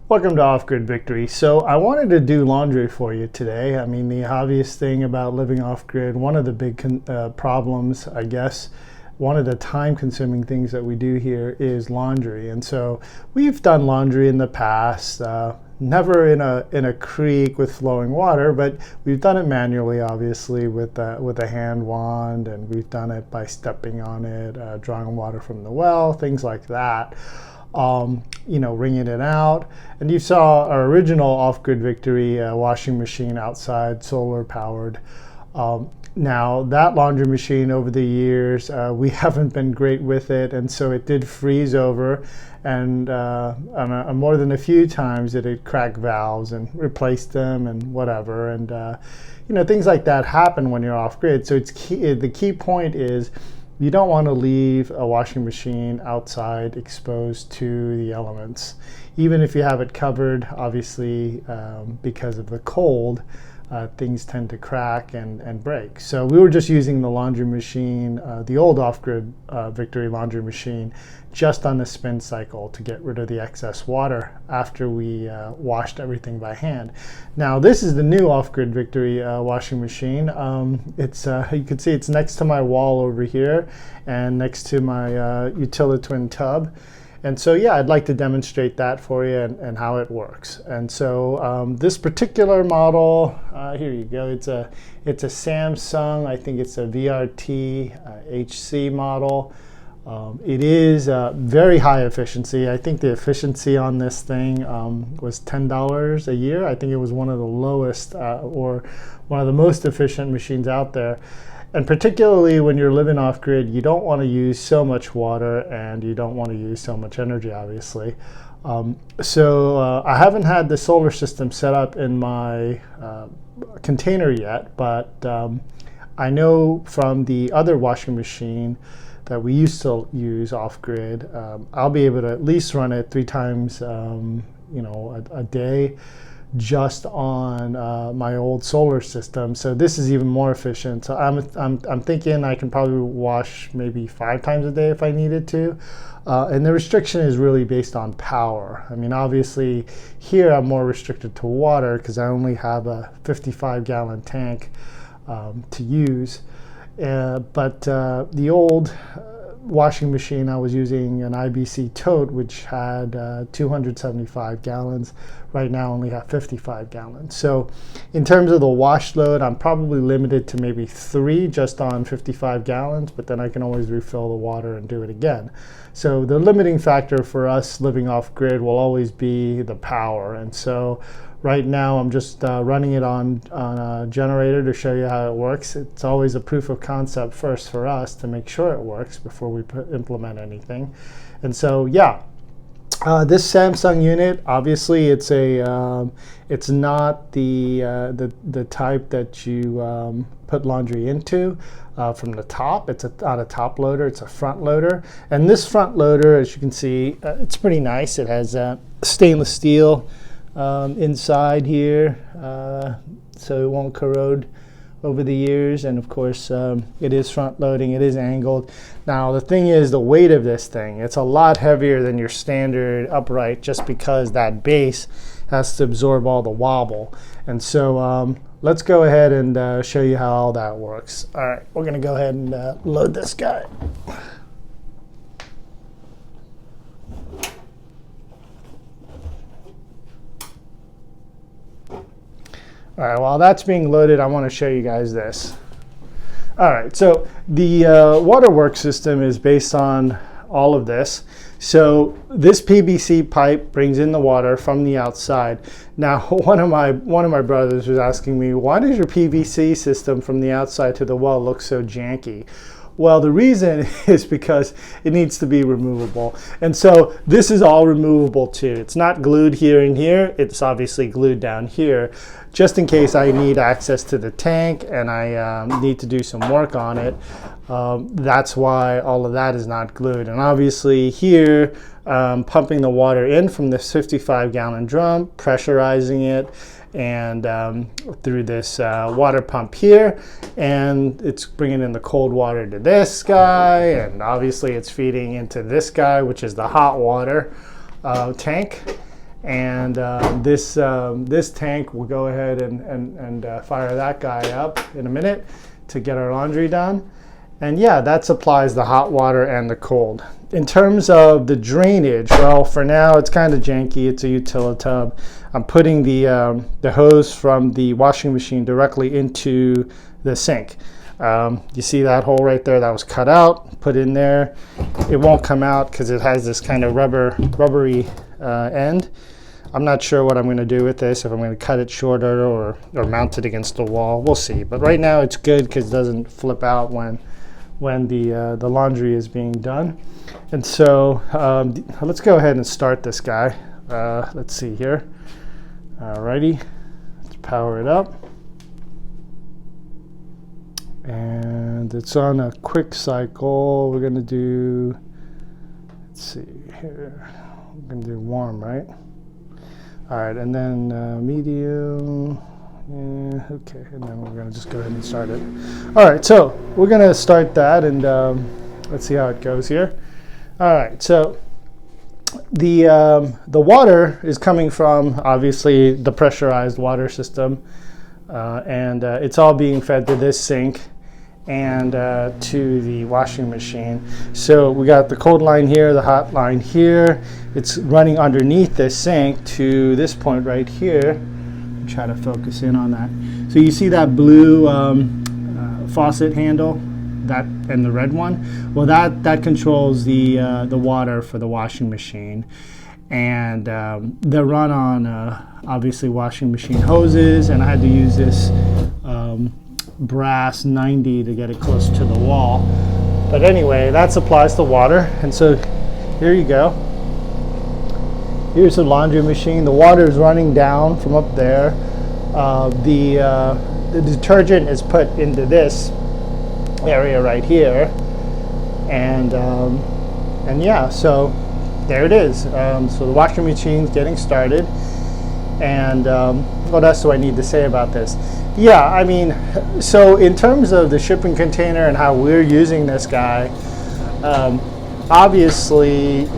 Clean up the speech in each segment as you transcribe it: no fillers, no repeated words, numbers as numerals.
Welcome to Off-Grid Victory. So I wanted to do laundry for you today. I mean, the obvious thing about living off-grid, one of the big problems, I guess, one of the time-consuming things that we do here is laundry. And so we've done laundry in the past, never in a creek with flowing water, but we've done it manually, obviously, with a hand wand, and we've done it by stepping on it, drawing water from the well, things like that. Wringing it out. And you saw our original Off-Grid Victory washing machine outside, solar powered. Now that laundry machine over the years, we haven't been great with it, and so it did freeze over, and more than a few times it had cracked valves and replaced them and whatever, and things like that happen when you're off grid. So the key point is you don't want to leave a washing machine outside exposed to the elements. Even if you have it covered, obviously, because of the cold, things tend to crack and break. So we were just using the laundry machine, the old Off-Grid Victory laundry machine, just on the spin cycle to get rid of the excess water after we washed everything by hand. Now this is the new Off-Grid Victory washing machine. It's you can see it's next to my wall over here and next to my Utilitwin tub. And so, yeah, I'd like to demonstrate that for you and how it works. And so this particular model, here you go, it's a Samsung, I think it's a VRT HC model. It is very high efficiency. I think the efficiency on this thing was $10 a year. I think it was one of the lowest or one of the most efficient machines out there. And particularly when you're living off-grid, you don't want to use so much water and you don't want to use so much energy, obviously. I haven't had the solar system set up in my container yet, but I know from the other washing machine that we used to use off-grid, I'll be able to at least run it 3 times a day, just on my old solar system. So this is even more efficient. So I'm thinking I can probably wash maybe 5 times a day if I needed to. And the restriction is really based on power. I mean, obviously here I'm more restricted to water because I only have a 55-gallon tank to use. But the old washing machine, I was using an IBC tote, which had 275 gallons. Right now, I only have 55 gallons. So in terms of the wash load, I'm probably limited to maybe 3 just on 55 gallons, but then I can always refill the water and do it again. So the limiting factor for us living off grid will always be the power. And so right now, I'm just running it on a generator to show you how it works. It's always a proof of concept first for us to make sure it works before we implement anything. And so, yeah, this Samsung unit, obviously, it's not the type that you put laundry into from the top. It's not a top loader. It's a front loader. And this front loader, as you can see, it's pretty nice. It has stainless steel inside here, so it won't corrode over the years. And of course, it is front loading, it is angled. Now the thing is, the weight of this thing, it's a lot heavier than your standard upright, just because that base has to absorb all the wobble. And so let's go ahead and show you how all that works. All right, we're gonna go ahead and load this guy. All right, while that's being loaded, I want to show you guys this. All right, so the waterworks system is based on all of this. So this PVC pipe brings in the water from the outside. Now, one of my brothers was asking me, why does your PVC system from the outside to the well look so janky? Well, the reason is because it needs to be removable. And so this is all removable too. It's not glued here and here. It's obviously glued down here, just in case I need access to the tank and I need to do some work on it. That's why all of that is not glued. And obviously here, pumping the water in from this 55-gallon drum, pressurizing it, and through this water pump here, and it's bringing in the cold water to this guy, and obviously it's feeding into this guy, which is the hot water tank. And this tank, will go ahead and fire that guy up in a minute to get our laundry done. And yeah, that supplies the hot water and the cold. In terms of the drainage, well, for now it's kind of janky. It's a utilitub. I'm putting the hose from the washing machine directly into the sink. You see that hole right there that was cut out, put in there. It won't come out because it has this kind of rubbery end. I'm not sure what I'm going to do with this, if I'm going to cut it shorter or mount it against the wall. We'll see. But right now it's good because it doesn't flip out when the laundry is being done. And so let's go ahead and start this guy. Let's see here. Alrighty, let's power it up. And it's on a quick cycle. We're going to do, let's see here. We're going to do warm, right? All right, and then medium. Yeah, okay, and then we're going to just go ahead and start it. All right, so we're going to start that, and let's see how it goes here. All right, so the water is coming from, obviously, the pressurized water system, and it's all being fed to this sink and to the washing machine. So we got the cold line here, the hot line here. It's running underneath this sink to this point right here. Try to focus in on that. So you see that blue faucet handle, that and the red one? Well, that controls the water for the washing machine. And they're run on obviously washing machine hoses, and I had to use this brass 90 to get it close to the wall. But anyway, that supplies the water, and so here you go. Here's the laundry machine. The water is running down from up there. The detergent is put into this area right here, and yeah, so there it is. So the washing machine's getting started, and what else do I need to say about this? Yeah, I mean, so in terms of the shipping container and how we're using this guy, obviously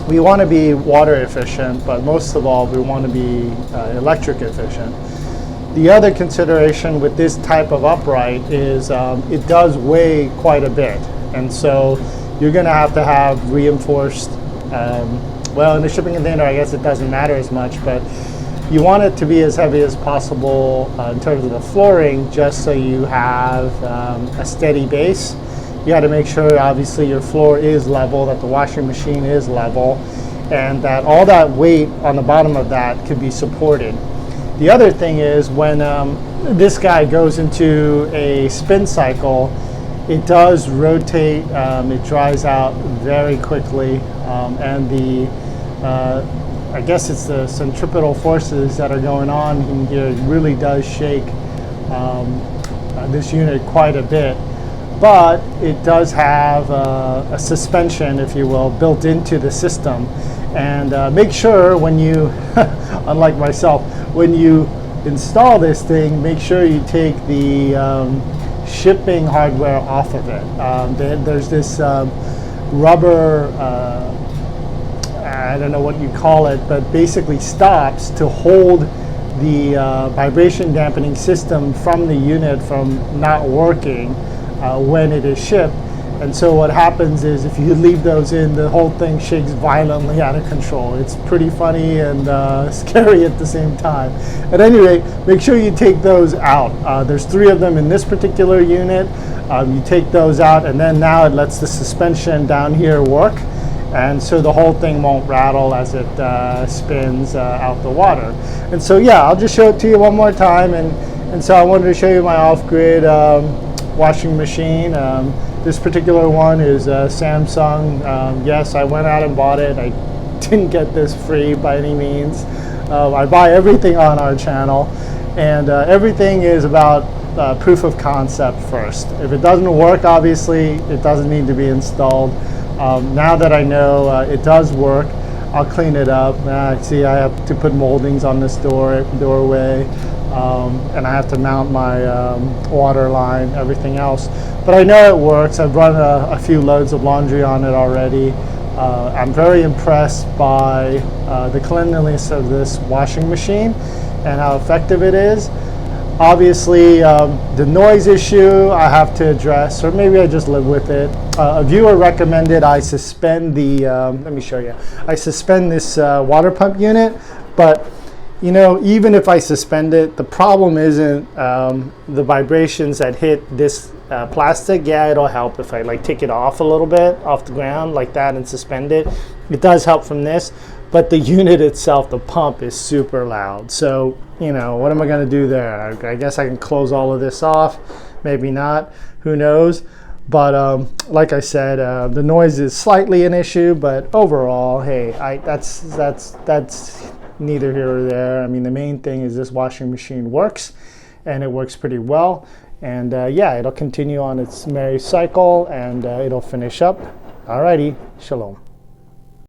we want to be water efficient, but most of all we want to be electric efficient. The other consideration with this type of upright is it does weigh quite a bit, and so you're going to have reinforced, well, in the shipping container I guess it doesn't matter as much, but you want it to be as heavy as possible in terms of the flooring, just so you have a steady base. You got to make sure obviously your floor is level, that the washing machine is level, and that all that weight on the bottom of that can be supported. The other thing is when this guy goes into a spin cycle, it does rotate, it dries out very quickly, and the I guess it's the centripetal forces that are going on in here really does shake this unit quite a bit. But it does have a suspension, if you will, built into the system. And make sure when you, unlike myself, when you install this thing, make sure you take the shipping hardware off of it. There's this rubber, I don't know what you call it, but basically stops to hold the vibration dampening system from the unit from not working when it is shipped. And so what happens is if you leave those in, the whole thing shakes violently out of control. It's pretty funny and scary at the same time. At any rate, make sure you take those out. There's 3 of them in this particular unit. You take those out, and then now it lets the suspension down here work. And so the whole thing won't rattle as it spins out the water. And so yeah, I'll just show it to you one more time. And so I wanted to show you my off-grid washing machine. This particular one is Samsung. Yes, I went out and bought it. I didn't get this free by any means. I buy everything on our channel, and everything is about proof of concept first. If it doesn't work, obviously, it doesn't need to be installed. Now that I know it does work, I'll clean it up. See, I have to put moldings on this doorway, and I have to mount my water line, everything else. But I know it works. I've run a few loads of laundry on it already. I'm very impressed by the cleanliness of this washing machine and how effective it is. Obviously, the noise issue I have to address, or maybe I just live with it. A viewer recommended I suspend the, let me show you. I suspend this water pump unit, but you know, even if I suspend it, the problem isn't the vibrations that hit this plastic. Yeah, it'll help if I like take it off a little bit off the ground like that and suspend it. It does help from this, but the unit itself, the pump, is super loud. So, you know, what am I going to do there? I guess I can close all of this off. Maybe not. Who knows? But like I said, the noise is slightly an issue, but overall, hey, that's neither here or there. I mean, the main thing is this washing machine works, and it works pretty well. And yeah, it'll continue on its merry cycle, and it'll finish up. Alrighty, shalom.